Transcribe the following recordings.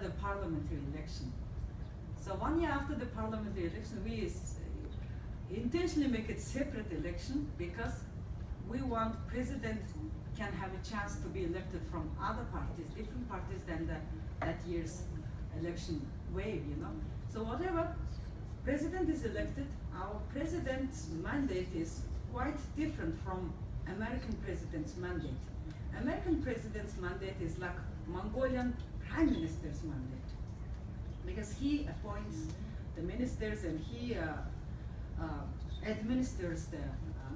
the parliamentary election. So 1 year after the parliamentary election, we intentionally make it separate election because we want president can have a chance to be elected from other parties, different parties than that year's election wave, you know. So whatever president is elected, our president's mandate is quite different from American president's mandate. American president's mandate is like Mongolian prime minister's mandate, because he appoints the ministers and he administers the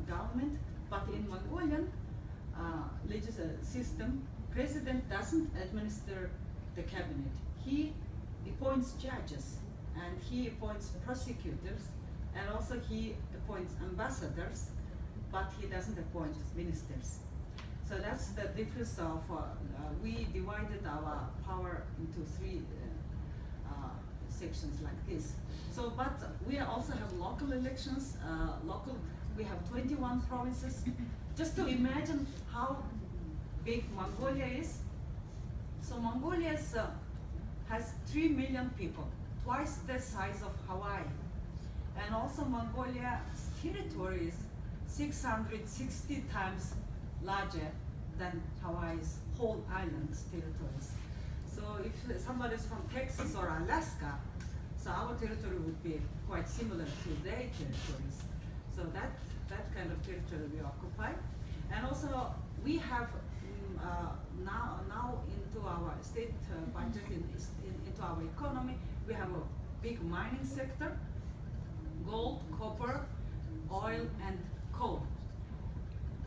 government. But in Mongolian legislative system, president doesn't administer the cabinet. He appoints judges and he appoints prosecutors, and also he appoints ambassadors, but he doesn't appoint ministers. So that's the difference of, we divided our power into three sections like this. So, but we also have local elections, we have 21 provinces. Just to imagine how big Mongolia is. So Mongolia has 3 million people, twice the size of Hawaii. And also Mongolia's territory is 660 times larger than Hawaii's whole island's territories. So if somebody is from Texas or Alaska, so our territory would be quite similar to their territories. So that kind of territory we occupy. And also we have now into our state budget, into our economy, we have a big mining sector, gold, copper, oil, and coal.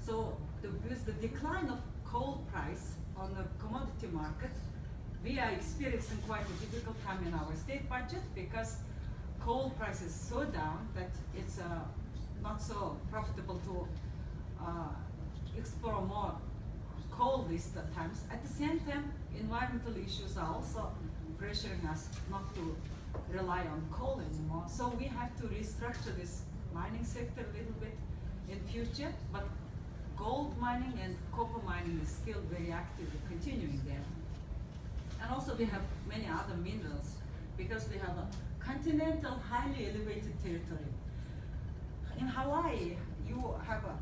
So with the decline of coal price on the commodity market, we are experiencing quite a difficult time in our state budget, because coal price is so down that it's not so profitable to explore more coal these times. At the same time, environmental issues are also pressuring us not to rely on coal anymore. So we have to restructure this mining sector a little bit in future, but gold mining and copper mining is still very actively continuing there. And also we have many other minerals, because we have a continental, highly elevated territory. In Hawaii, you have a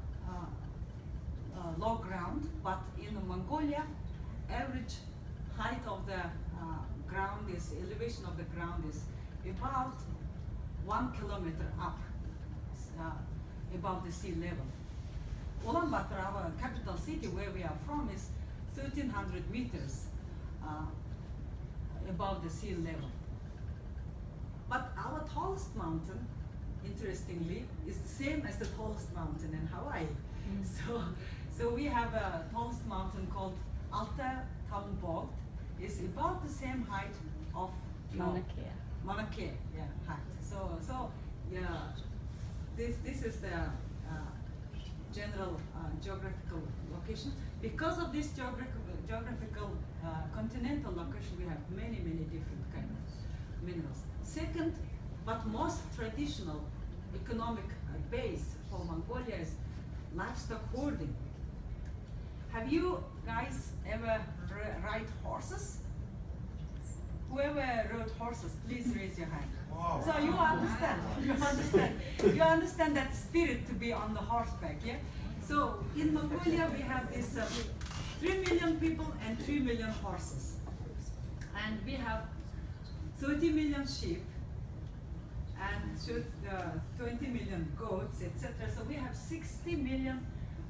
low ground, but in Mongolia, average height of the ground is, elevation of the ground is about 1 kilometer up above the sea level. Ulaanbaatar, our capital city where we are from, is 1,300 meters above the sea level. But our tallest mountain, interestingly, is the same as the tallest mountain in Hawaii. So we have a tallest mountain called Alta Taumbogt. It's about the same height of Mauna Kea, yeah, height. So yeah, this is the general geographical location. Because of this geographical continental location, we have many different kind of minerals. Second, but most traditional economic base for Mongolia is livestock hoarding. Have you guys ever ride horses? Whoever rode horses, please raise your hand. Wow. So you understand. You understand that spirit to be on the horseback, yeah? So in Mongolia we have this 3 million people and 3 million horses. And we have 30 million sheep and 20 million goats, etc. So we have 60 million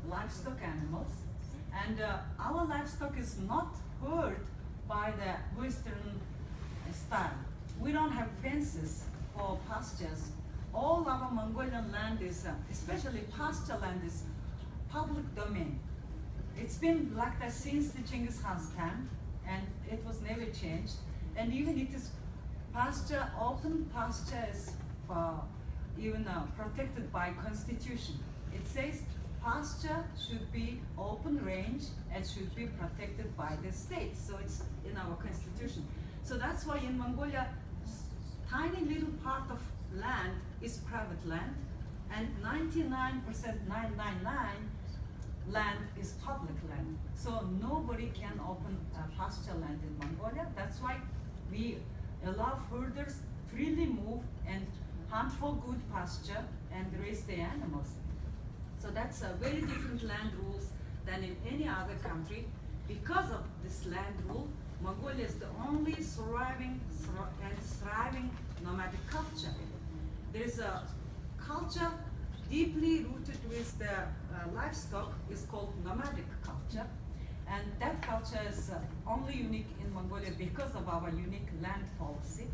livestock animals. And our livestock is not herd by the Western style. We don't have fences for pastures. All our Mongolian land is, especially pasture land, is public domain. It's been like that since the Genghis Khan's time, and it was never changed. And even it is pasture, open pasture is even protected by constitution. It says pasture should be open range and should be protected by the state. So it's in our constitution. So that's why in Mongolia, tiny little part of land is private land, and 999 land is public land. So nobody can open pasture land in Mongolia. That's why we allow herders freely move and hunt for good pasture and raise the animals. So that's a very different land rules than in any other country. Because of this land rule, Mongolia is the only surviving and thriving nomadic culture. There is a culture deeply rooted with the livestock is called nomadic culture. And that culture is only unique in Mongolia because of our unique land policy.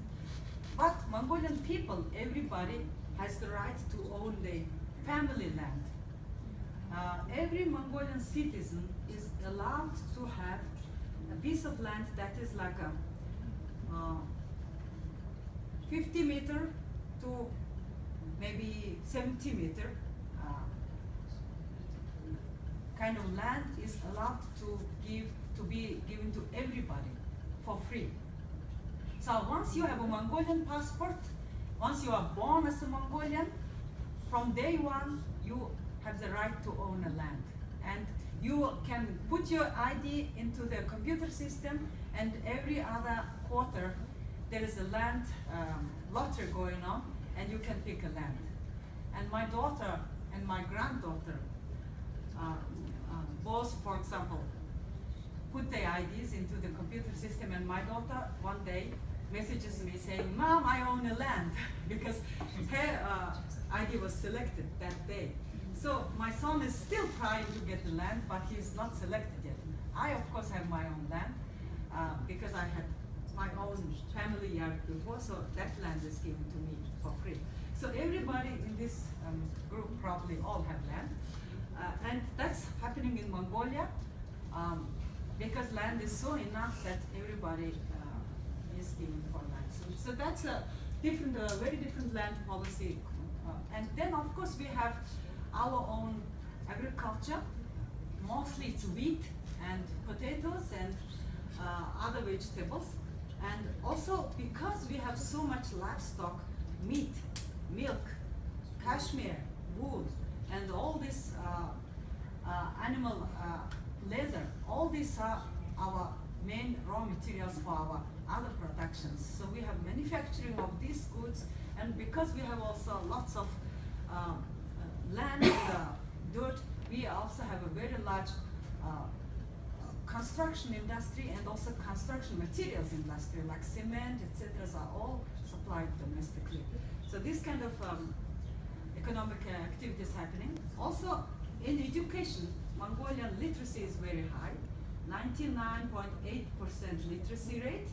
But Mongolian people, everybody has the right to own their family land. Every Mongolian citizen is allowed to have a piece of land that is like a 50 meter to maybe 70 meter kind of land is allowed to be given to everybody for free. So once you have a Mongolian passport, once you are born as a Mongolian, from day one you have the right to own a land. And you can put your ID into the computer system, and every other quarter there is a land lottery going on, and you can pick a land. And my daughter and my granddaughter both, for example, put their IDs into the computer system, and my daughter one day messages me saying, "Mom, I own a land," because her ID was selected that day. So my son is still trying to get the land, but he's not selected yet. I, of course, have my own land because I had my own family yard before, so that land is given to me for free. So everybody in this group probably all have land. And that's happening in Mongolia because land is so enough that everybody is given for land. So that's a different, very different land policy. And then, of course, we have our own agriculture. Mostly it's wheat and potatoes and other vegetables. And also because we have so much livestock, meat, milk, cashmere, wool, and all this animal leather, all these are our main raw materials for our other productions. So we have manufacturing of these goods, and because we have also lots of land, dirt, we also have a very large construction industry and also construction materials industry, like cement, etc., are all supplied domestically. So this kind of economic activities happening. Also in education, Mongolian literacy is very high, 99.8% literacy rate,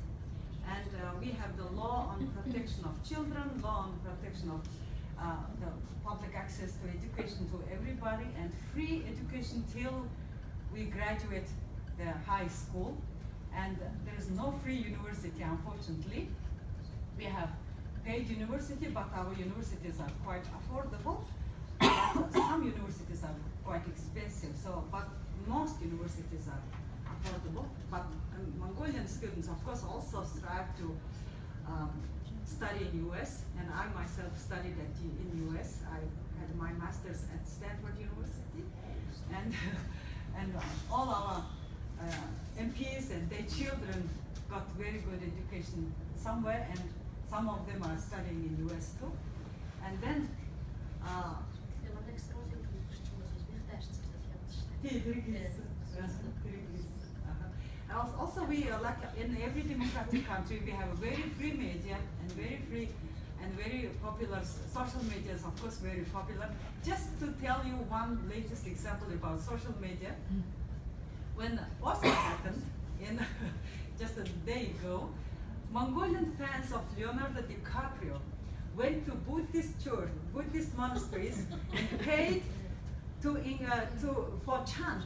and we have the law on protection of children, law on protection of the public access to education to everybody, and free education till we graduate the high school. And there is no free university, unfortunately. We have paid university, but our universities are quite affordable. Some universities are quite expensive, but most universities are affordable. But Mongolian students, of course, also strive to study in US, and I myself studied in US. I had my master's at Stanford University, and all our MPs and their children got very good education somewhere, and some of them are studying in US too. And then also we like in every democratic country we have a very free media and very free and very popular social media is of course very popular. Just to tell you one latest example about social media, when Oscar happened in just a day ago, Mongolian fans of Leonardo DiCaprio went to Buddhist church, Buddhist monasteries, and paid for chant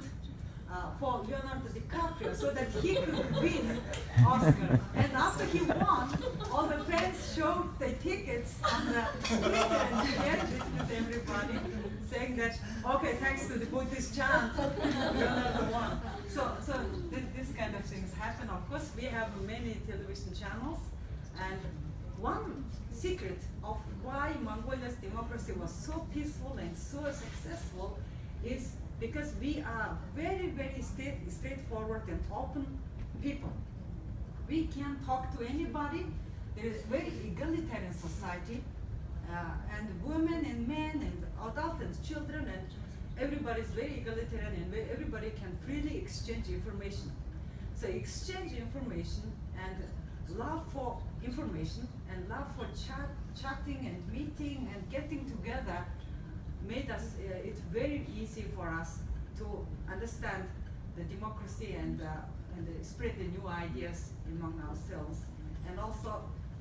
for Leonardo DiCaprio so that he could win Oscar. And after he won, all the fans showed their tickets on the Twitter and shared it with everybody, saying that, okay, thanks to the Buddhist chant, Leonardo won. So this kind of things happen. Of course, we have many television channels, and one secret of why Mongolia's democracy was so peaceful and so successful is because we are very, very straightforward and open people. we can talk to anybody. There is very egalitarian society, and women and men and adults and children and everybody is very egalitarian, and everybody can freely exchange information. So exchange information and love for information and love for chatting and meeting and getting together made us it very easy for us to understand the democracy and spread the new ideas among ourselves. And also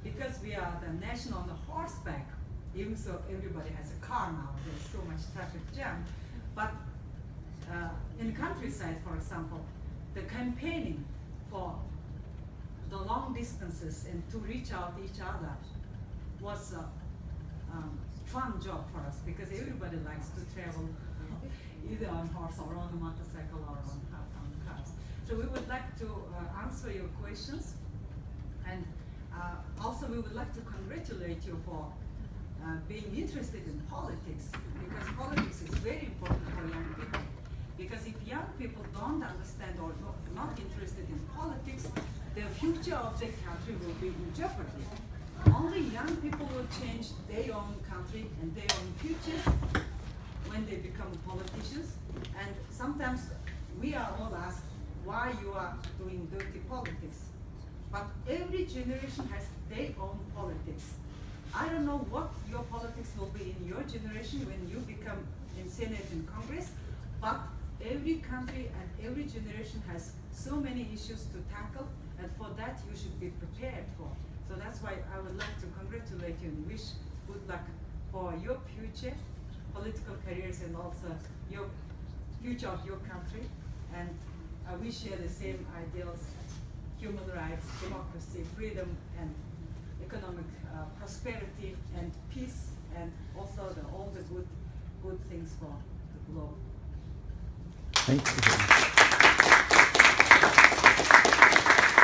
because we are the nation on the horseback, even so everybody has a car now, there's so much traffic jam. But in countryside, for example, the campaigning for the long distances and to reach out each other was a fun job for us, because everybody likes to travel either on horse or on a motorcycle or on cars. So we would like to answer your questions, and also we would like to congratulate you for being interested in politics, because politics is very important for young people. Because if young people don't understand or not interested in politics, the future of their country will be in jeopardy. Only young people will change their own country and their own futures when they become politicians. And sometimes we are all asked why you are doing dirty politics. But every generation has their own politics. I don't know what your politics will be in your generation when you become in Senate and Congress, but every country and every generation has so many issues to tackle, and for that you should be prepared for. So that's why I would like to congratulate you and wish good luck for your future political careers and also your future of your country. And we share the same ideals: human rights, democracy, freedom, and economic prosperity and peace, and also all the good things for the globe. Thank you.